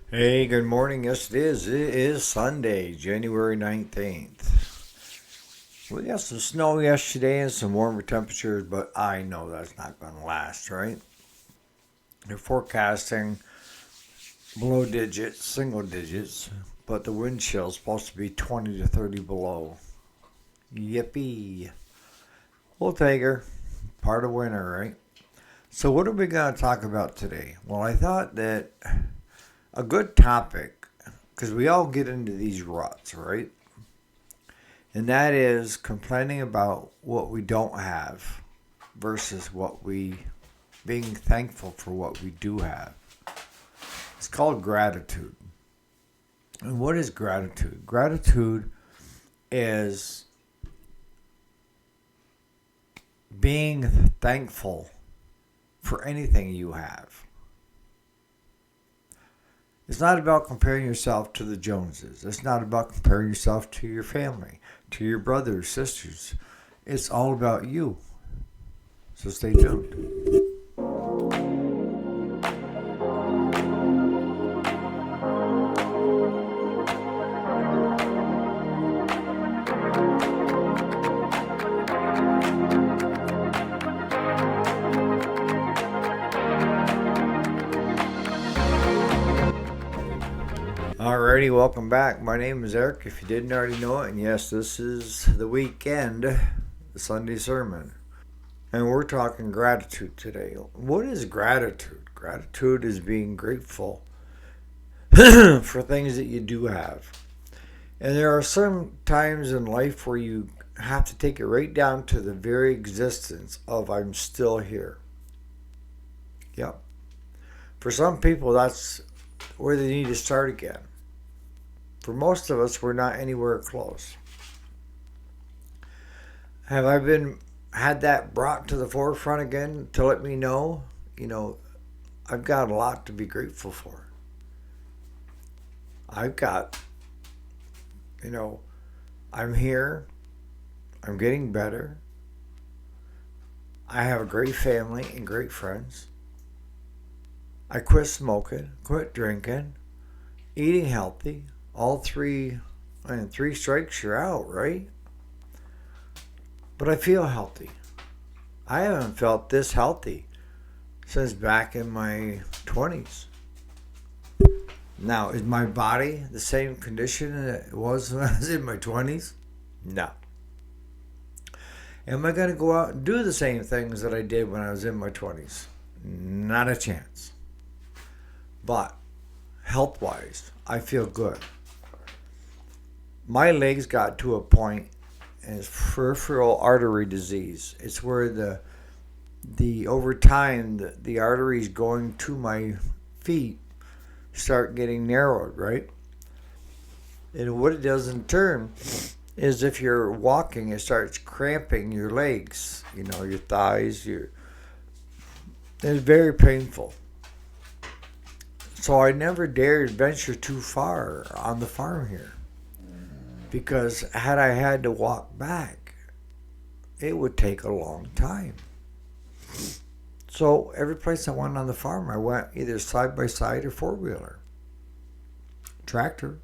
Hey, good morning. Yes, it is. It is Sunday, January 19th. We got some snow yesterday and some warmer temperatures, but I know that's not going to last, right? They're forecasting below digits, single digits, but the wind chill is supposed to be 20 to 30 below. Yippee. We'll take her. Part of winter, right? So, what are we going to talk about today? Well, I thought that a good topic, because we all get into these ruts, right? And that is complaining about what we don't have versus being thankful for what we do have. It's called gratitude. And what is gratitude? Gratitude is being thankful for anything you have. It's not about comparing yourself to the Joneses. It's not about comparing yourself to your family, to your brothers, sisters. It's all about you. So stay tuned. Alrighty, welcome back. My name is Eric, if you didn't already know it. And yes, this is the weekend, the Sunday sermon. And we're talking gratitude today. What is gratitude? Gratitude is being grateful for things that you do have. And there are some times in life where you have to take it right down to the very existence of I'm still here. Yep. For some people, that's where they need to start again. For most of us, we're not anywhere close. Have I had that brought to the forefront again to let me know, I've got a lot to be grateful for. I've got, I'm here. I'm getting better. I have a great family and great friends. I quit smoking, quit drinking, eating healthy. All three, and 3 strikes, you're out, right? But I feel healthy. I haven't felt this healthy since back in my 20s. Now, is my body the same condition that it was when I was in my 20s? No. Am I going to go out and do the same things that I did when I was in my 20s? Not a chance. But health wise, I feel good. My legs got to a point, and it's peripheral artery disease. It's where the over time the arteries going to my feet start getting narrowed, right? And what it does in turn is if you're walking, it starts cramping your legs, your thighs, it's very painful. So I never dared venture too far on the farm here. Because had I had to walk back, it would take a long time. So every place I went on the farm, I went either side by side or four-wheeler, tractor.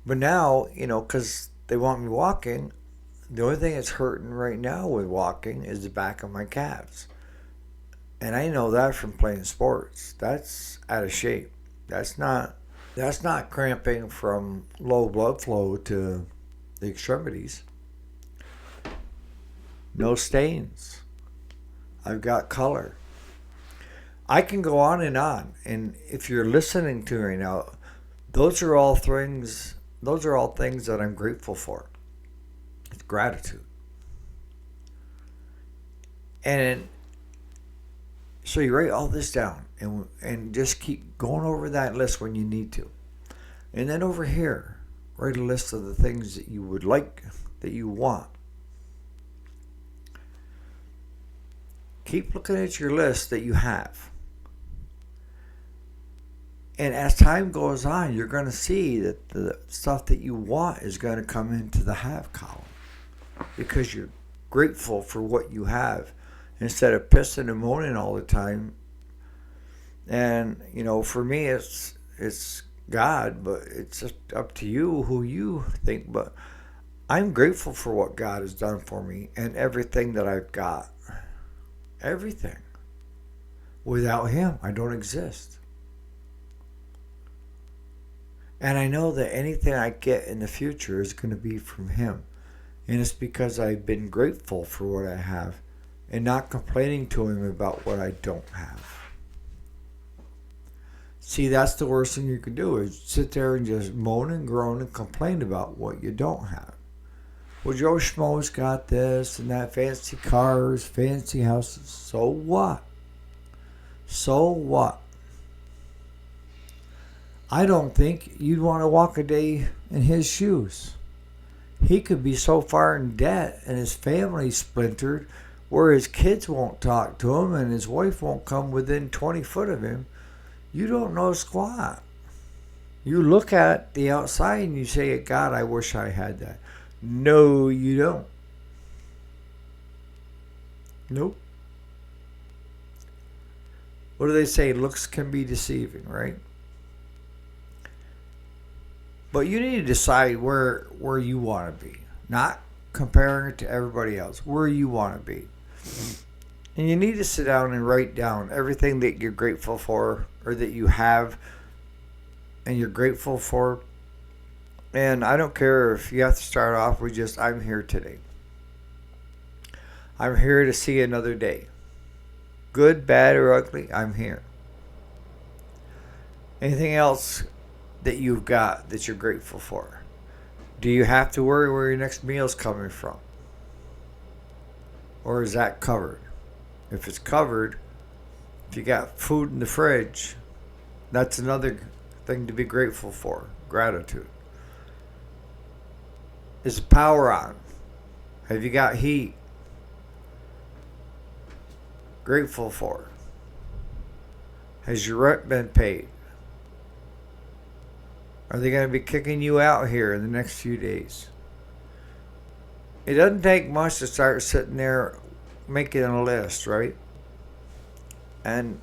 But now, because they want me walking, the only thing that's hurting right now with walking is the back of my calves. And I know that from playing sports. That's out of shape. That's not cramping from low blood flow to the extremities. No stains. I've got color. I can go on. And if you're listening to me right now, those are all things that I'm grateful for. It's gratitude. And so you write all this down and just keep going over that list when you need to. And then over here, write a list of the things that you would like, that you want. Keep looking at your list that you have. And as time goes on, you're going to see that the stuff that you want is going to come into the have column. Because you're grateful for what you have. Instead of pissing and moaning all the time And, for me, it's God, but it's just up to you who you think. But I'm grateful for what God has done for me and everything that I've got. Everything. Without Him, I don't exist. And I know that anything I get in the future is going to be from Him. And it's because I've been grateful for what I have and not complaining to Him about what I don't have. See, that's the worst thing you can do is sit there and just moan and groan and complain about what you don't have. Well, Joe Schmo's got this and that, fancy cars, fancy houses. So what? So what? I don't think you'd want to walk a day in his shoes. He could be so far in debt and his family splintered where his kids won't talk to him and his wife won't come within 20 foot of him. You don't know squat. You look at the outside and you say, God, I wish I had that. No, you don't. Nope. What do they say? Looks can be deceiving, right? But you need to decide where you want to be. Not comparing it to everybody else. Where you want to be. And you need to sit down and write down everything that you're grateful for or that you have and you're grateful for. And I don't care if you have to start off with just, I'm here today. I'm here to see another day. Good, bad, or ugly, I'm here. Anything else that you've got that you're grateful for? Do you have to worry where your next meal's coming from? Or is that covered? If it's covered, if you got food in the fridge, that's another thing to be grateful for. Gratitude. Is the power on? Have you got heat? Grateful for. Has your rent been paid? Are they going to be kicking you out here in the next few days? It doesn't take much to start sitting there making a list, right? And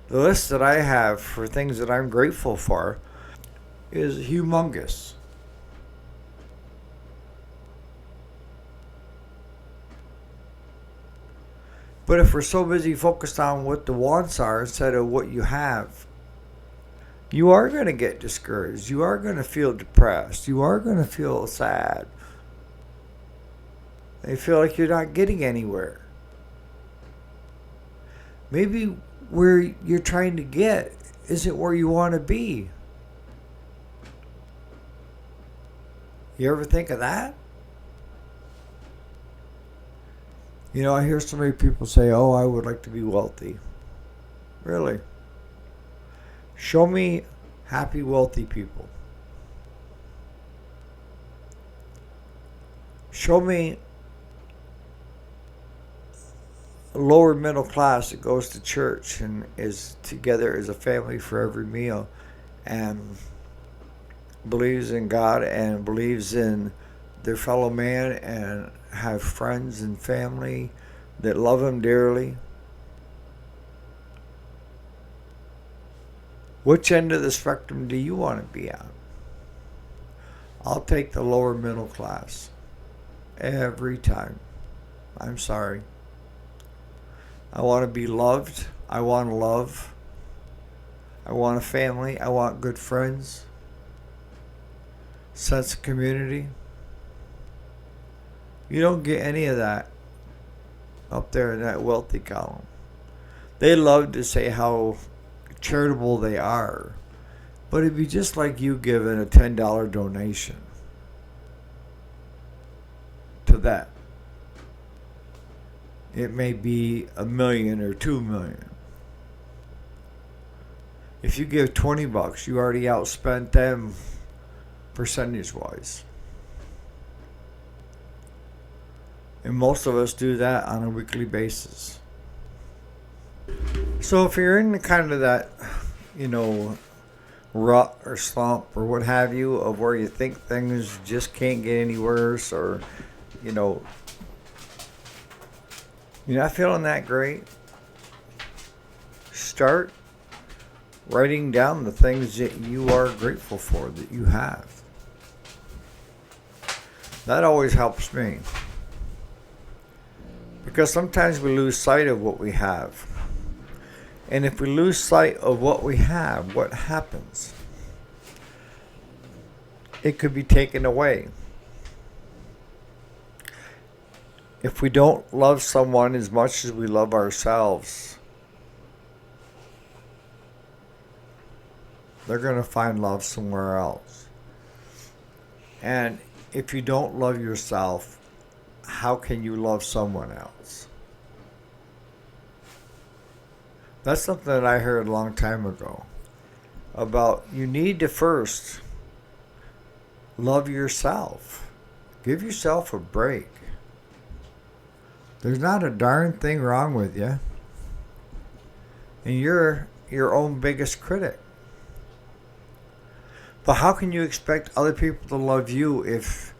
the list that I have for things that I'm grateful for is humongous. But if we're so busy focused on what the wants are instead of what you have, you are going to get discouraged. You are going to feel depressed. You are going to feel sad. You feel like you're not getting anywhere. Maybe where you're trying to get isn't where you want to be. You ever think of that? I hear so many people say, oh, I would like to be wealthy. Really? Show me happy, wealthy people. Show me a lower middle class that goes to church and is together as a family for every meal and believes in God and believes in their fellow man and have friends and family that love them dearly. Which end of the spectrum do you want to be on? I'll take the lower middle class. Every time. I'm sorry. I want to be loved. I want love. I want a family. I want good friends. Sense of community. You don't get any of that up there in that wealthy column. They love to say how charitable they are, but it'd be just like you giving a $10 donation to that. It may be $1 million or $2 million. If you give $20, you already outspent them percentage-wise. And most of us do that on a weekly basis. So if you're in kind of that, rut or slump or what have you of where you think things just can't get any worse or, you're not feeling that great, start writing down the things that you are grateful for that you have. That always helps me. Because sometimes we lose sight of what we have. And if we lose sight of what we have, what happens? It could be taken away. If we don't love someone as much as we love ourselves, they're going to find love somewhere else. And if you don't love yourself, how can you love someone else? That's something that I heard a long time ago. About you need to first love yourself. Give yourself a break. There's not a darn thing wrong with you. And you're your own biggest critic. But how can you expect other people to love you if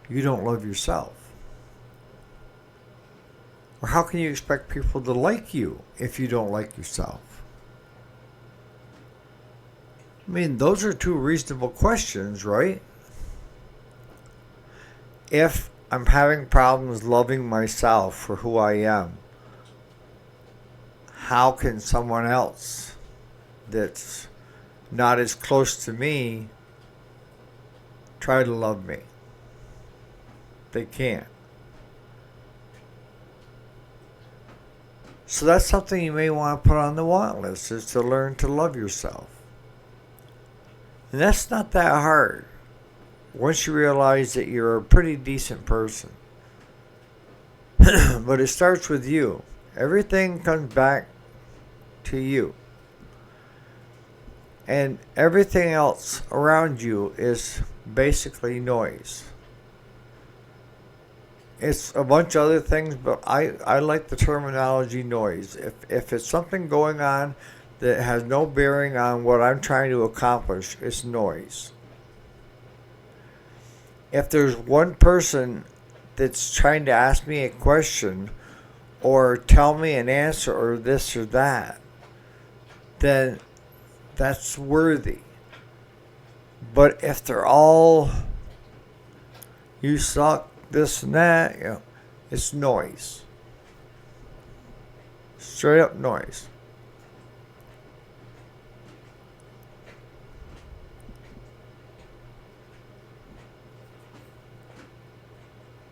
you don't love yourself? Or how can you expect people to like you if you don't like yourself? I mean, those are two reasonable questions, right? If I'm having problems loving myself for who I am, how can someone else that's not as close to me try to love me? They can't. So that's something you may want to put on the want list, is to learn to love yourself. And that's not that hard once you realize that you're a pretty decent person. But it starts with you. Everything comes back to you. And everything else around you is basically noise. It's a bunch of other things, but I like the terminology noise. If it's something going on that has no bearing on what I'm trying to accomplish, it's noise. If there's one person that's trying to ask me a question or tell me an answer or this or that, then that's worthy. But if they're all, you suck, this and that, it's noise. Straight up noise.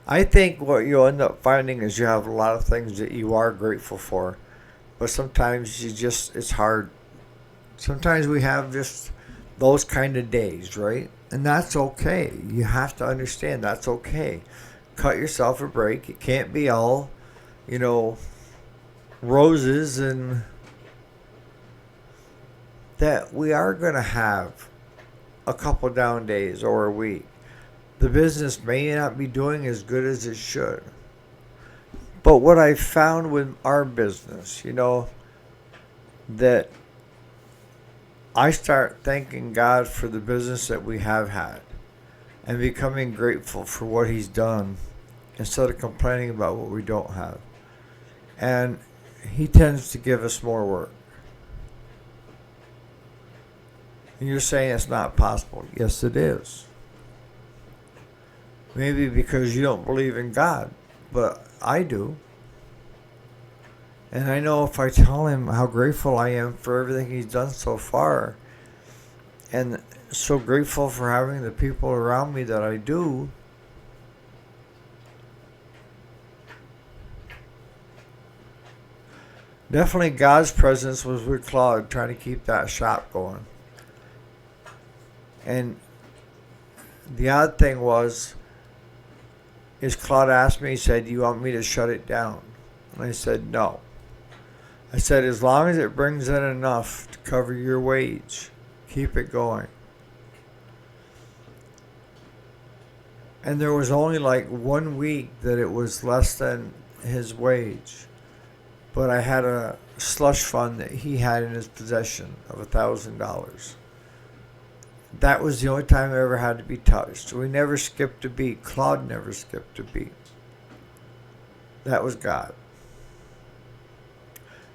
I think what you'll end up finding is you have a lot of things that you are grateful for, but sometimes it's hard. Sometimes we have just those kind of days, right? And that's okay. You have to understand that's okay. Cut yourself a break. It can't be all, roses, and that we are going to have a couple down days or a week. The business may not be doing as good as it should. But what I found with our business, that I start thanking God for the business that we have had and becoming grateful for what He's done instead of complaining about what we don't have. And He tends to give us more work. And you're saying it's not possible. Yes, it is. Maybe because you don't believe in God, but I do. And I know if I tell Him how grateful I am for everything He's done so far, and so grateful for having the people around me that I do, definitely God's presence was with Claude, trying to keep that shop going. And the odd thing is Claude asked me, he said, "Do you want me to shut it down?" And I said, "No." I said, "As long as it brings in enough to cover your wage, keep it going." And there was only like 1 week that it was less than his wage. But I had a slush fund that he had in his possession of $1,000. That was the only time I ever had to be touched. We never skipped a beat. Claude never skipped a beat. That was God.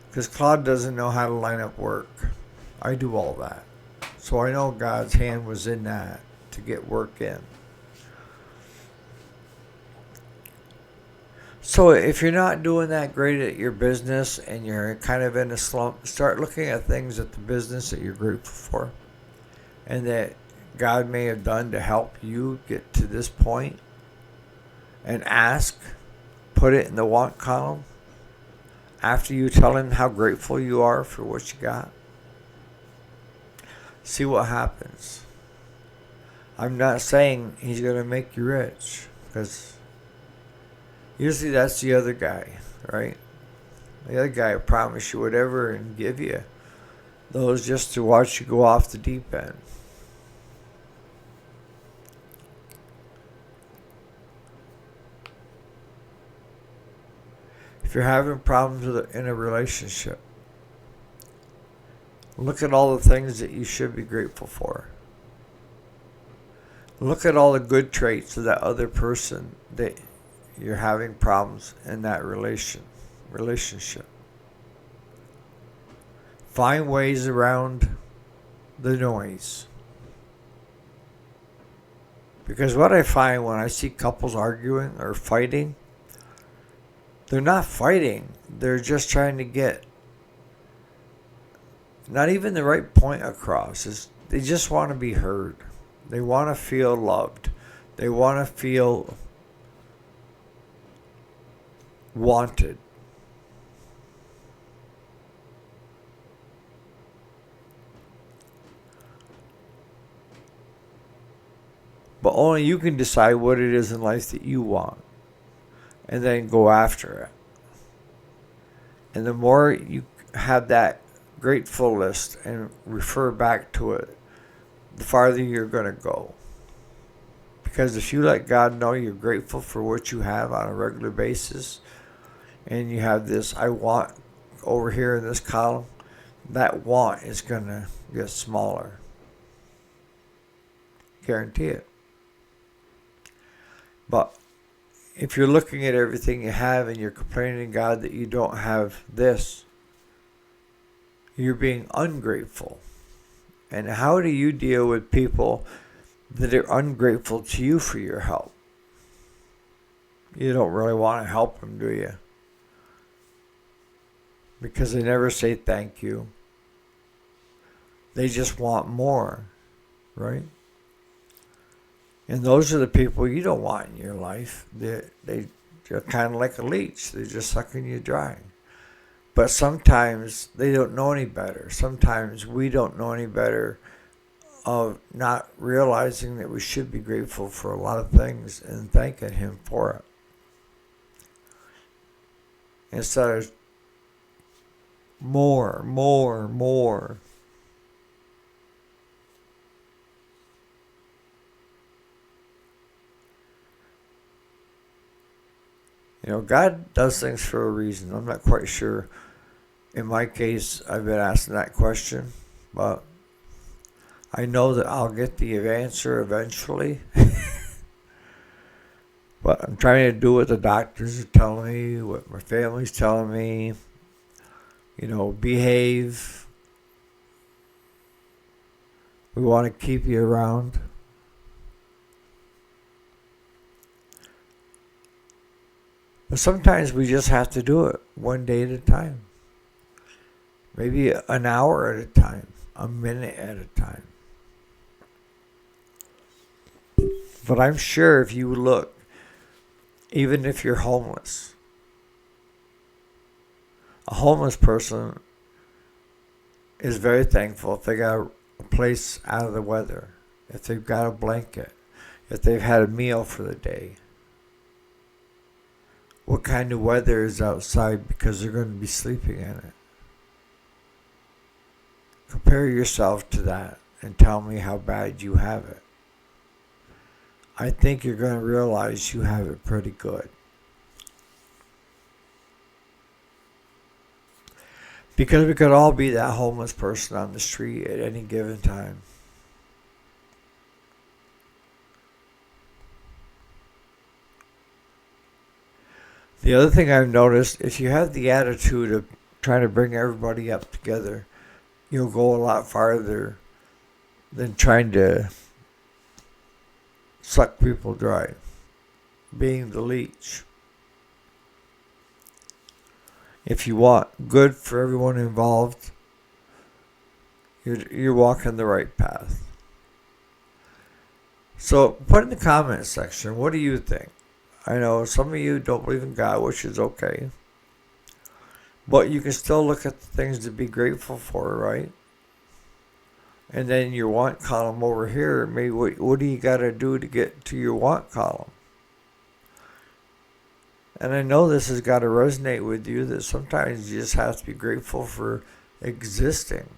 Because Claude doesn't know how to line up work. I do all that. So I know God's hand was in that to get work in. So if you're not doing that great at your business and you're kind of in a slump, start looking at things at the business that you're grateful for and that God may have done to help you get to this point, and ask, put it in the want column after you tell him how grateful you are for what you got. See what happens. I'm not saying he's going to make you rich, because usually that's the other guy, right? The other guy will promise you whatever and give you those just to watch you go off the deep end. If you're having problems in a relationship, look at all the things that you should be grateful for. Look at all the good traits of that other person that you're having problems in that relationship. Find ways around the noise. Because what I find when I see couples arguing or fighting, they're not fighting. They're just trying to get not even the right point across. They just want to be heard. They want to feel loved. They want to feel wanted. But only you can decide what it is in life that you want, and then go after it. And the more you have that grateful list and refer back to it, the farther you're going to go. Because if you let God know you're grateful for what you have on a regular basis, and you have this I want over here in this column, that want is going to get smaller. Guarantee it. But if you're looking at everything you have and you're complaining to God that you don't have this, you're being ungrateful. And how do you deal with people that are ungrateful to you for your help? You don't really want to help them, do you? Because they never say thank you. They just want more, right? And those are the people you don't want in your life. They're kind of like a leech. They're just sucking you dry. But sometimes they don't know any better. Sometimes we don't know any better of not realizing that we should be grateful for a lot of things and thanking him for it. Instead of more. You know, God does things for a reason. I'm not quite sure. In my case, I've been asking that question, but I know that I'll get the answer eventually. But I'm trying to do what the doctors are telling me, what my family's telling me. You know, behave. We want to keep you around. But sometimes we just have to do it one day at a time. Maybe an hour at a time, a minute at a time. But I'm sure if you look, even if you're homeless, a homeless person is very thankful if they got a place out of the weather, if they've got a blanket, if they've had a meal for the day. What kind of weather is outside, because they're going to be sleeping in it. Compare yourself to that and tell me how bad you have it. I think you're going to realize you have it pretty good. Because we could all be that homeless person on the street at any given time. The other thing I've noticed, if you have the attitude of trying to bring everybody up together, you'll go a lot farther than trying to suck people dry, being the leech. If you want good for everyone involved, you're walking the right path. So put in the comments section, what do you think? I know some of you don't believe in God, which is okay. But you can still look at the things to be grateful for, right? And then your want column over here, maybe what do you got to do to get to your want column? And I know this has got to resonate with you, that sometimes you just have to be grateful for existing.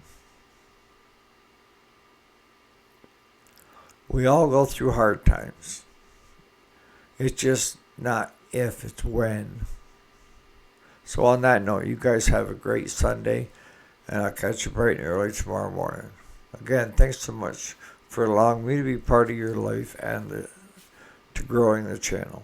We all go through hard times. It's just not if, it's when. So on that note, you guys have a great Sunday, and I'll catch you bright and early tomorrow morning. Again, thanks so much for allowing me to be part of your life and to growing the channel.